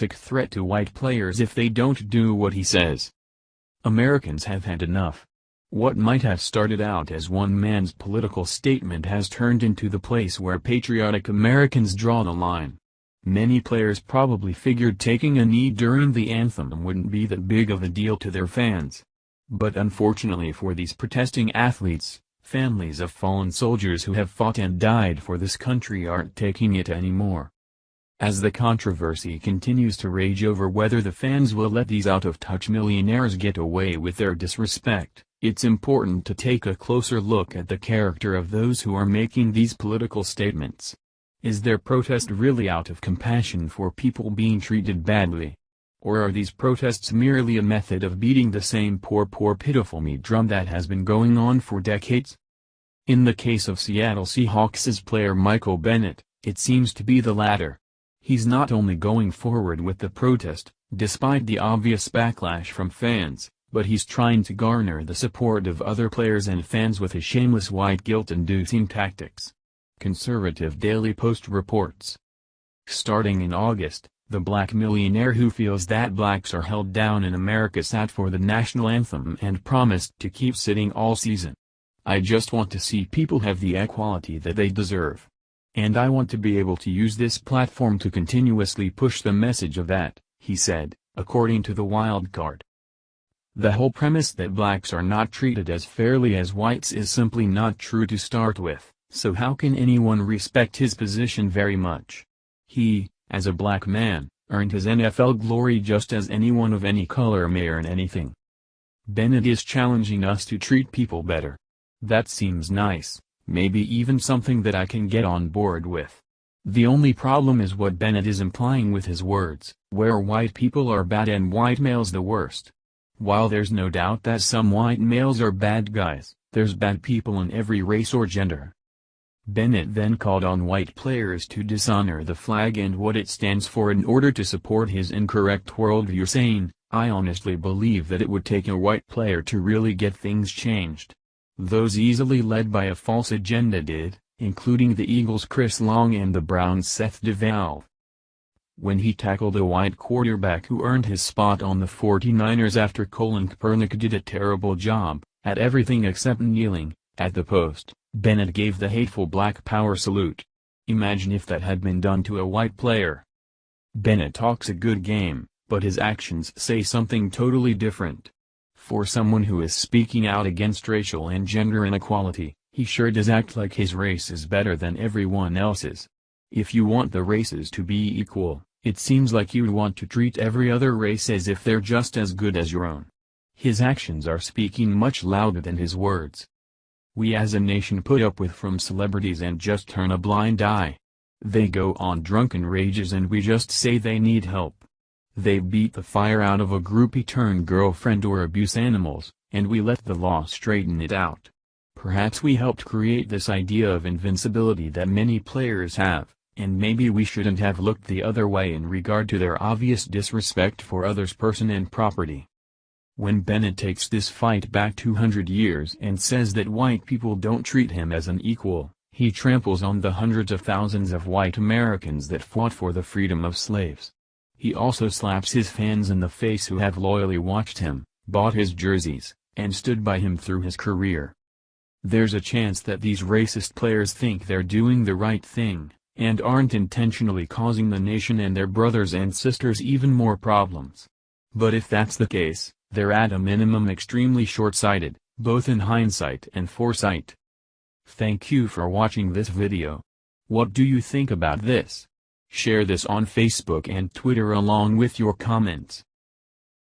threat to white players if they don't do what he says. Americans have had enough. What might have started out as one man's political statement has turned into the place where patriotic Americans draw the line. Many players probably figured taking a knee during the anthem wouldn't be that big of a deal to their fans. But unfortunately for these protesting athletes, families of fallen soldiers who have fought and died for this country aren't taking it anymore. As the controversy continues to rage over whether the fans will let these out-of-touch millionaires get away with their disrespect, it's important to take a closer look at the character of those who are making these political statements. Is their protest really out of compassion for people being treated badly? Or are these protests merely a method of beating the same poor pitiful me drum that has been going on for decades? In the case of Seattle Seahawks player Michael Bennett, it seems to be the latter. He's not only going forward with the protest, despite the obvious backlash from fans, but he's trying to garner the support of other players and fans with his shameless white guilt-inducing tactics. Conservative Daily Post reports. Starting in August, the black millionaire who feels that blacks are held down in America sat for the national anthem and promised to keep sitting all season. "I just want to see people have the equality that they deserve. And I want to be able to use this platform to continuously push the message of that," he said, according to the Wild Card. The whole premise that blacks are not treated as fairly as whites is simply not true to start with, so how can anyone respect his position very much? He, as a black man, earned his NFL glory just as anyone of any color may earn anything. Bennett is challenging us to treat people better. That seems nice, maybe even something that I can get on board with. The only problem is what Bennett is implying with his words, where white people are bad and white males the worst. While there's no doubt that some white males are bad guys, there's bad people in every race or gender. Bennett then called on white players to dishonor the flag and what it stands for in order to support his incorrect worldview, saying, "I honestly believe that it would take a white player to really get things changed. Those easily led by a false agenda did, including the Eagles' Chris Long and the Browns' Seth DeValve." When he tackled a white quarterback who earned his spot on the 49ers after Colin Kaepernick did a terrible job, at everything except kneeling, at the Post, Bennett gave the hateful Black Power salute. Imagine if that had been done to a white player. Bennett talks a good game, but his actions say something totally different. For someone who is speaking out against racial and gender inequality, he sure does act like his race is better than everyone else's. If you want the races to be equal, it seems like you'd want to treat every other race as if they're just as good as your own. His actions are speaking much louder than his words. We as a nation put up with from celebrities and just turn a blind eye. They go on drunken rages and we just say they need help. They beat the fire out of a groupie-turned-girlfriend or abuse animals, and we let the law straighten it out. Perhaps we helped create this idea of invincibility that many players have, and maybe we shouldn't have looked the other way in regard to their obvious disrespect for others' person and property. When Bennett takes this fight back 200 years and says that white people don't treat him as an equal, he tramples on the hundreds of thousands of white Americans that fought for the freedom of slaves. He also slaps his fans in the face who have loyally watched him, bought his jerseys, and stood by him through his career. There's a chance that these racist players think they're doing the right thing, and aren't intentionally causing the nation and their brothers and sisters even more problems. But if that's the case, they're at a minimum extremely short-sighted, both in hindsight and foresight. Thank you for watching this video. What do you think about this? Share this on Facebook and Twitter along with your comments.